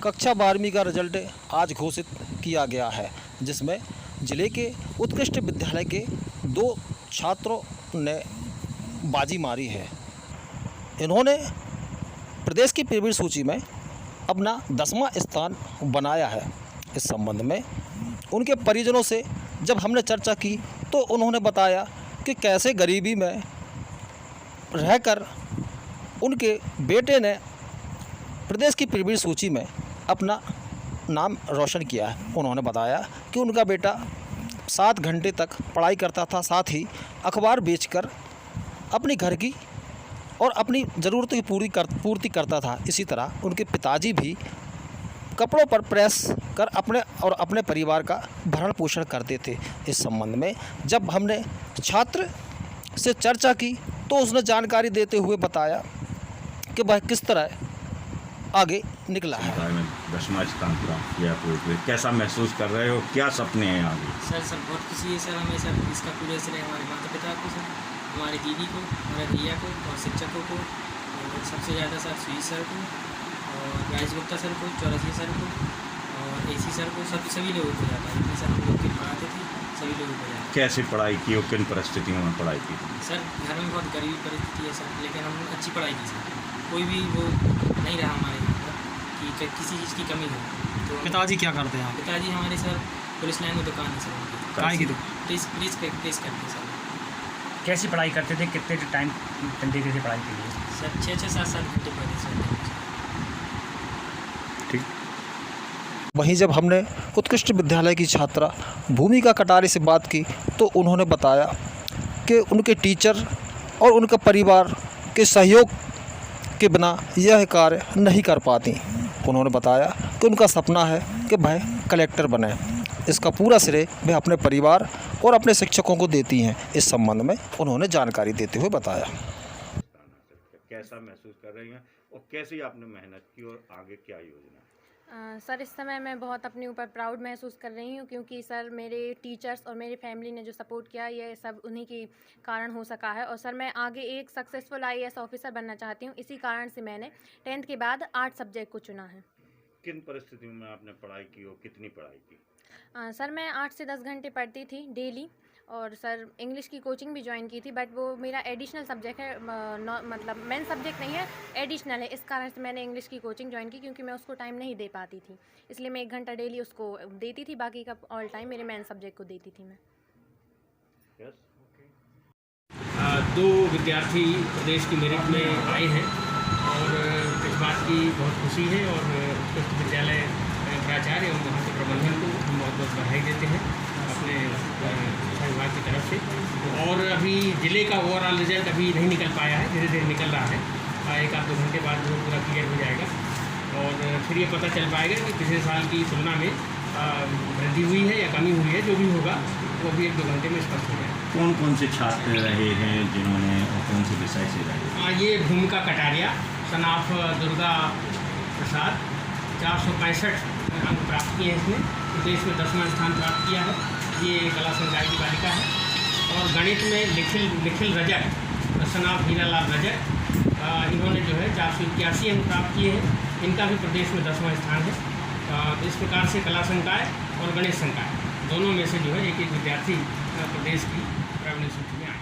कक्षा 12वीं का रिजल्ट आज घोषित किया गया है, जिसमें जिले के उत्कृष्ट विद्यालय के 2 छात्रों ने बाजी मारी है। इन्होंने प्रदेश की प्रीमियर सूची में अपना 10वां स्थान बनाया है। इस संबंध में उनके परिजनों से जब हमने चर्चा की तो उन्होंने बताया कि कैसे गरीबी में रहकर उनके बेटे ने प्रदेश की प्रीमियर सूची में अपना नाम रोशन किया है। उन्होंने बताया कि उनका बेटा 7 घंटे तक पढ़ाई करता था, साथ ही अखबार बेचकर अपनी घर की और अपनी ज़रूरतों की पूर्ति करता था। इसी तरह उनके पिताजी भी कपड़ों पर प्रेस कर अपने परिवार का भरण पोषण करते थे। इस संबंध में जब हमने छात्र से चर्चा की तो उसने जानकारी देते हुए बताया कि वह किस तरह आगे निकला है। 10वां स्थान प्राप्त किया, कैसा महसूस कर रहे हो, क्या सपने हैं आगे? सर बहुत खुशी है सर, हमें सर इसका पूरे श्रेय हमारे माता पिता को, सर हमारी दीदी को, हमारे भैया को और शिक्षकों को, और सबसे ज़्यादा सर सुई सर को और राजेश गुप्ता सर को, चौरसिया सर को और एसी सर को, सभी लोगों को जाता है। जितने सर हम लोग के पढ़ाते थे सभी लोगों को जाता है। कैसे पढ़ाई की और किन परिस्थितियों में पढ़ाई की? सर घर में बहुत गरीबी परिस्थिति है सर, लेकिन हम अच्छी पढ़ाई की सर, कोई भी वो नहीं रहा हमारे यहाँ कि किसी चीज़ की कमी हो। तो पिताजी क्या करते हैं? पिताजी हमारे सर पुलिस लाइन में दुकान है सर उनकी। काय की प्लीज़ करते हैं सर। कैसी पढ़ाई करते थे, कितने टाइम देते थे पढ़ाई के लिए? सर 6-6, 7-7 घंटे पढ़ते सर। ठीक। वहीं जब हमने उत्कृष्ट विद्यालय की छात्रा भूमिका कटारे से बात की तो उन्होंने बताया कि उनके टीचर और उनका परिवार के सहयोग के बिना यह कार्य नहीं कर पाती। उन्होंने बताया कि उनका सपना है कि वह कलेक्टर बने। इसका पूरा श्रेय वह अपने परिवार और अपने शिक्षकों को देती हैं। इस संबंध में उन्होंने जानकारी देते हुए बताया। कैसा महसूस कर रही हैं और कैसी आपने मेहनत की और आगे क्या योजना? सर इस समय मैं बहुत अपने ऊपर प्राउड महसूस कर रही हूँ, क्योंकि सर मेरे टीचर्स और मेरी फैमिली ने जो सपोर्ट किया ये सब उन्हीं के कारण हो सका है। और सर मैं आगे एक सक्सेसफुल IAS ऑफिसर बनना चाहती हूँ। इसी कारण से मैंने 10th के बाद आर्ट सब्जेक्ट को चुना है। किन परिस्थितियों में आपने पढ़ाई की और कितनी पढ़ाई की? सर मैं 8 से 10 घंटे पढ़ती थी डेली, और सर इंग्लिश की कोचिंग भी ज्वाइन की थी, बट वो मेरा एडिशनल सब्जेक्ट है, मतलब मेन सब्जेक्ट नहीं है, एडिशनल है। इस कारण से मैंने इंग्लिश की कोचिंग ज्वाइन की, क्योंकि मैं उसको टाइम नहीं दे पाती थी, इसलिए मैं 1 घंटा डेली उसको देती थी, बाकी का ऑल टाइम मेरे मेन सब्जेक्ट को देती थी मैं। yes. 2 विद्यार्थी प्रदेश की मेरिट में आए हैं और इस बात की बहुत खुशी है, और उत्कृष्ट विद्यालय प्राचार्य एवं वहाँ के प्रबंधन को हम बहुत बहुत बधाई देते हैं अपने शिक्षा विभाग की तरफ से। और अभी ज़िले का ओवरऑल रिजल्ट अभी नहीं निकल पाया है, धीरे धीरे निकल रहा है। 1-2 घंटे बाद वो पूरा क्लियर हो जाएगा और फिर ये पता चल पाएगा कि पिछले साल की तुलना में वृद्धि हुई है या कमी हुई है। जो भी होगा वो भी 1-2 घंटे में स्पष्ट हो जाएगा। कौन कौन से छात्र रहे हैं जिन्होंने और कौन से विषय से रहे? ये भूमिका कटारिया, सनाफ दुर्गा प्रसाद 465 अंक प्राप्त किए हैं। इसमें प्रदेश में 10वां स्थान प्राप्त किया है। ये कला संकाय की बालिका है। और गणित में निखिल रजक, सनाफ हीरालाल रजक, इन्होंने जो है 481 अंक प्राप्त किए हैं। इनका भी प्रदेश में 10वां स्थान है। इस प्रकार से कला संकाय और गणित संकाय दोनों में से जो है एक विद्यार्थी प्रदेश की प्रावीण्य सूची में आए।